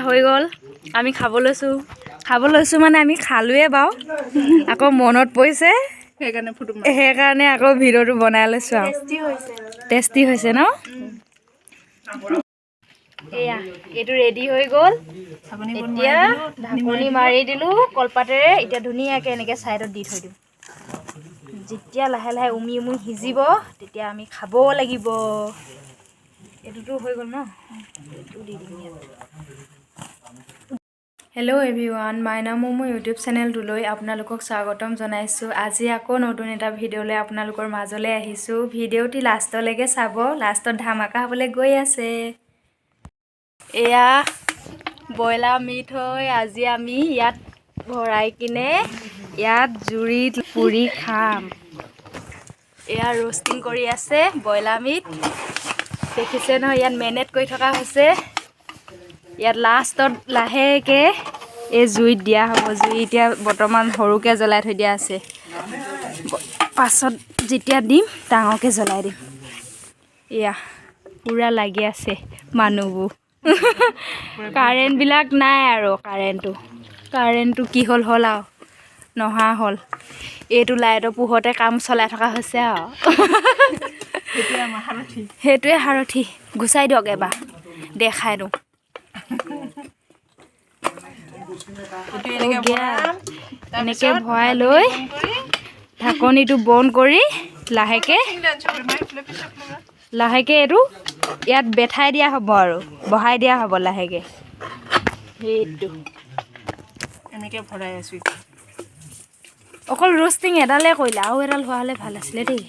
হৈ গ'ল আমি খাব লৈছোঁ মানে আমি খালোৱে বাৰু আকৌ মনত পৰিছে সেইকাৰণে আকৌ ভিডিঅ'টো বনাই লৈছোঁ আৰু টেষ্টি হৈছে ন এয়া এইটো ৰেডি হৈ গ'ল এতিয়া ঢাকনি মাৰি দিলোঁ কলপাতেৰে এতিয়া ধুনীয়াকৈ এনেকৈ ছাইডত দি থৈ দিওঁ যেতিয়া লাহে লাহে উমি সিজিব তেতিয়া আমি খাব লাগিব এইটোতো হৈ গ'ল ন এইটো দি দিম ইয়াত হেল্ল' এভৰিৱান মাই নাম মোৰ ইউটিউব চেনেলটোলৈ আপোনালোকক স্বাগতম জনাইছোঁ আজি আকৌ নতুন এটা ভিডিঅ'লৈ আপোনালোকৰ মাজলৈ আহিছোঁ ভিডিঅ'টি লাষ্টলৈকে চাব লাষ্টত ধামাকা হ'বলৈ গৈ আছে এয়া ব্ৰইলাৰ মিট হৈ আজি আমি ইয়াত ভৰাই কিনে ইয়াত জুইত পুৰি খাম এয়া ৰোষ্টিং কৰি আছে ব্ৰইলাৰ মিট দেখিছে নহয় ইয়াত মেৰিনেট কৰি থকা হৈছে ইয়াত লাষ্টত লাহেকৈ এই জুইত দিয়া হ'ব জুই এতিয়া বৰ্তমান সৰুকৈ জ্বলাই থৈ দিয়া আছে পাছত যেতিয়া দিম ডাঙৰকৈ জ্বলাই দিম এয়া পূৰা লাগি আছে মানুহবোৰ কাৰেণ্টবিলাক নাই আৰু কাৰেণ্টটো কি হ'ল আৰু নহা হ'ল এইটো লাইটৰ পোহৰতে কাম চলাই থকা হৈছে আৰু সেইটোৱে সাৰথি গুচাই দিয়ক এবাৰ দেখাই দিওঁ এনেকৈ ভৰাই লৈ ঢাকনিটো বন্ধ কৰি লাহেকৈ এইটো ইয়াত বেঠাই দিয়া হ'ব আৰু বহাই দিয়া হ'ব লাহেকৈ সেইটো এনেকৈ ভৰাই আছোঁ অকল ৰোষ্টিং এডালে কৰিলে আৰু এডাল হোৱা হ'লে ভাল আছিলে দেই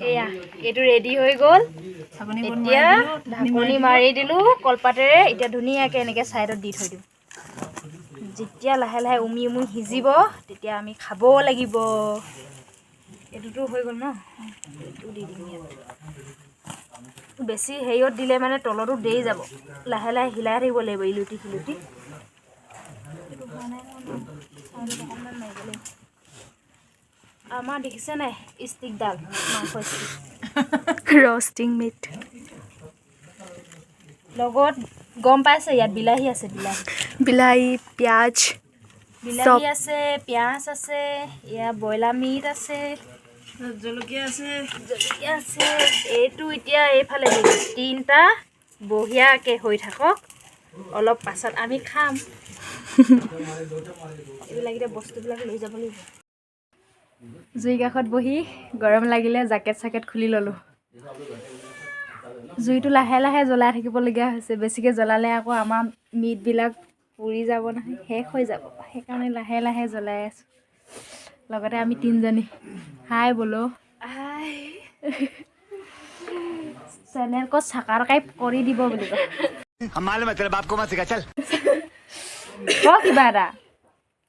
এয়া এইটো ৰেডি হৈ গ'ল এতিয়া ঢাকনি মাৰি দিলোঁ কলপাতেৰে এতিয়া ধুনীয়াকৈ এনেকৈ ছাইডত দি থৈ দিওঁ যেতিয়া লাহে লাহে উমি সিজিব তেতিয়া আমি খাব লাগিব এইটোতো হৈ গ'ল ন এইটো দি দিম ইয়াত বেছি হেৰিয়ত দিলে মানে তলতো দেৰি যাব লাহে লাহে হিলাই থাকিব লাগিব ইলুটি সিলুটি আমাৰ দেখিছে নাই ষ্টিকডাল মাংস ষ্টিক ৰষ্টিং মিট লগত গম পাইছে ইয়াত বিলাহী আছে বিলাহী পিঁয়াজ বিলাহী আছে পিঁয়াজ আছে ইয়াত ব্ৰইলাৰ মিট আছে জলকীয়া আছে এইটো এতিয়া এইফালে তিনিটা বঢ়িয়াকৈ হৈ থাকক অলপ পাছত আমি খাম এইবিলাক এতিয়া বস্তুবিলাক লৈ যাব লাগিব জুই কাষত বহি গৰম লাগিলে জাকেট চাকেট খুলি ল'লোঁ জুইটো লাহে লাহে জ্বলাই থাকিবলগীয়া হৈছে বেছিকৈ জ্বলালে আকৌ আমাৰ মিটবিলাক পুৰি যাব নহয় শেষ হৈ যাব সেইকাৰণে লাহে লাহে জ্বলাই আছোঁ লগতে আমি তিনিজনী হাই বোলো হাই চেনেল को সাবস্ক্ৰাইব কৰি দিব বুলি কয় मालूम है तेरे बाप को मत सिखा चल কিবা এটা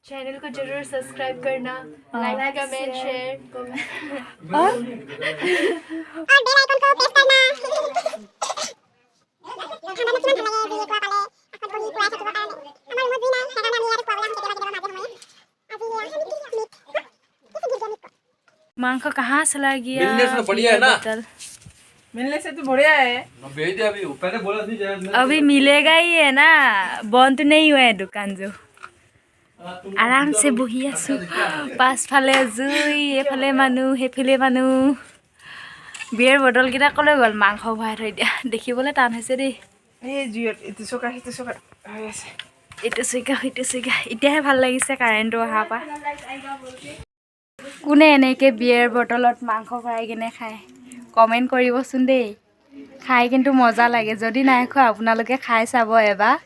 चैनल को जरूर सब्सक्राइब करना लाइक कमेंट शेयर और बेल आइकन को प्रेस करना खाना किमान ভাল লাগে ভিডিও পালে আকৌ বহি পুৰাই থাকিব কাৰণে আমাৰ ৰুমত নাই সেইকাৰণে আমি ইয়াত প্ৰগ্ৰাম কেতিয়াবা মাজে সময়ে আজি মিট मांखो कहाँ चला गया मिलने से तो बढ़िया है ना मिलने से तो बढ़िया है भेज दे अभी पहले बोला थी अभी मिलेगा ही है ना बंद नहीं हुआ है दुकान जो आराम से बही आছোঁ পাছফালে জুই এফালে মানুহ সেইফালে মানুহ বিয়েৰ বটলকেইটা ক'লৈ গ'ল মাংস ভৰাই থৈ দিয়া দেখিবলৈ টান হৈছে দেই এই জুইত ইটো চকা হৈ আছে এইটো চুইকা এতিয়াহে ভাল লাগিছে কাৰেণ্টটো অহাৰ পৰা কোনে এনেকৈ বিয়েৰ বটলত মাংস ভৰাই কিনে খায় কমেণ্ট কৰিবচোন দেই খাই কিন্তু মজা লাগে যদি নাই খোৱা আপোনালোকে খাই চাব এবাৰ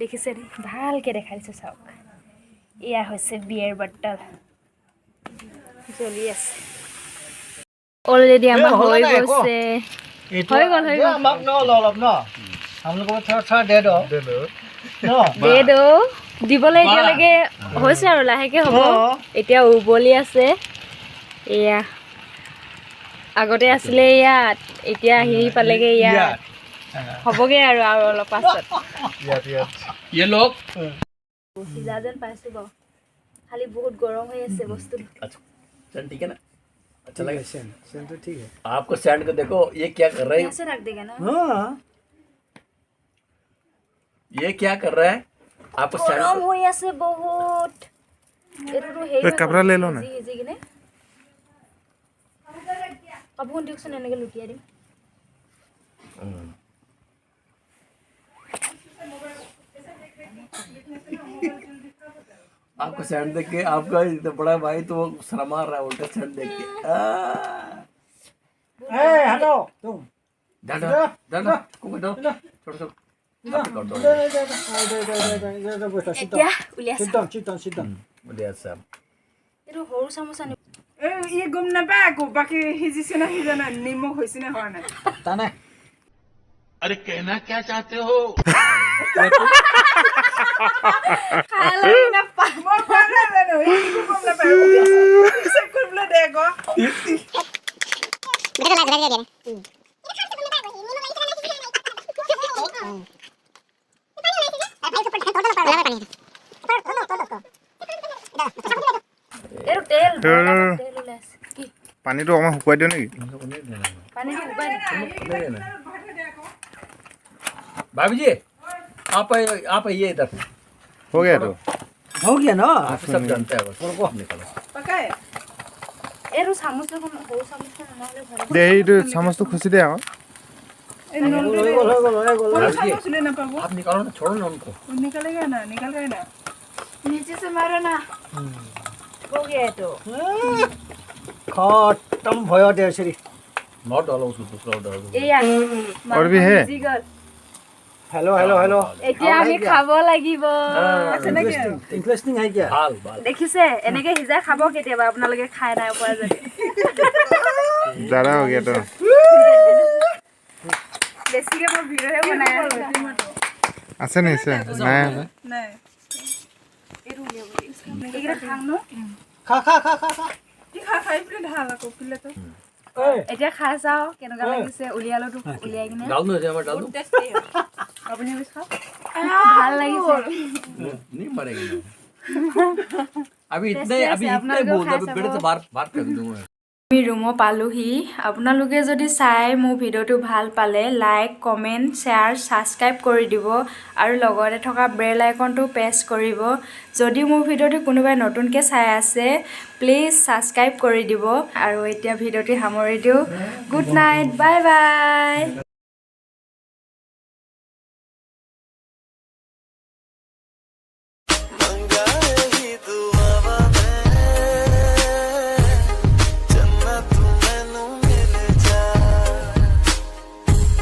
দেখিছে দেই ভালকৈ দেখাই দিছোঁ চাওক এয়া হৈছে বিয়েৰ বটল জ্বলি আছে অলৰেডি আমাৰ হৈ গৈছে হৈ গ'ল আমাক ন অলপ ন हम लोग को थोड़ा दे दो দে দো দিবলৈ এতিয়ালৈকে হৈছে আৰু লাহেকৈ হ'ব এতিয়া উবলি আছে এয়া আগতে আছিলে ইয়াত এতিয়া আহি পালেগে ইয়াত হ'বগে আৰু অলপ পাছত ये लोग সিজা যেন পাইছোঁ বাৰু খালি বহুত গৰম হৈ আছে বস্তুটো चल ठीक है ना अच्छा लगे सेंड तो ठीक है आपको सैंड को देखो ये क्या कर रहा है ऐसे रख देगा ना हाँ ये क्या कर रहा है आपको গৰম सैंड হৈ আছে বহুত এটো হেই কাপড়া লৈ লও না হেজি কিনে কাপোৰ দিকচোন এনেকে লুটিয়াই দিম आपको सैंड देख के आपका इतना बड़ा भाई तो वो शर्मा रहा है उल्टा सैंड देख के ए हटो तुम डाल डाल डाल को डाल छोड़ छोड़ आप कर दो এতিয়া উলিয়াছা sit down बढ़िया सब এটো সৰু চামুচ আনি এই গম নাপায় আকৌ বাকী সিজিছে না সিজা নাই নিমখ হৈছে না হোৱা নাই ताने খালে না মই কোৱা নাই জানো এইটো গম নাপায় চেক কৰিবলৈ দে আকৌ Betul lah, betul dia. এটো তেল তেল উলাইছে কি পানীটো অকমান শুকুৱাই দিও নেকি পানীটো উবাই দে भाभी जी आप ये इधर हो गया तो हो गया ना आप सब जानते हैं बस निकलो পকাই এটো চামুচ লব সৰু চামুচ নহলে ভাল দে এইটো চামচটো খুচি দে আকৌ এই নলটো চামচ ले ना पाबो आप निकालो ना छोड़ो ना उनको निकलेगा ना नीचे से मारो ना हो गया तो खत्म भयो देशरी नॉट डालो उसको दूसरा डालो এয়া और भी है हेलो हेलो हेलो এতিয়া আমি খাব লাগিব इंटरेस्टिंग है क्या बाल बाल দেখিছে এনেকে হিজাই খাব কেতিয়াবা আপোনালোকে খাই নাই পৰা যদি ज़्यादा हो गया तो বেছিকে মই ভিডিঅ'হে বনাই আছো আছে নে আছে নাই নাই এইকেইটা খাম ন खा खा खा खा खा কি খাই পিলে ঢাল আকৌ পিলে তো ए এতিয়া খাই চাও কেনেকুৱা লাগিছে উলিয়ালোটো উলিয়াই কিনে डाल दो जमा डाल दो আপুনি বিছ খাও ভাল লাগিছে नहीं मरेगी ना अभी इतने बोल दो अभी बेटे से बाहर कर दूंगा আমি ৰুমত পালোহি আপোনালোকে যদি চাই মোৰ ভিডিঅ'টো ভাল পালে লাইক কমেণ্ট শ্বেয়াৰ ছাবস্ক্ৰাইব কৰি দিব আৰু লগতে থকা বেল আইকনটো প্ৰেছ কৰিব যদি মোৰ ভিডিঅ'টো কোনোবাই নতুনকৈ চাই আছে প্লিজ ছাবস্ক্ৰাইব কৰি দিব আৰু এতিয়া ভিডিঅ'টো সামৰি দিওঁ গুড নাইট বাই বাই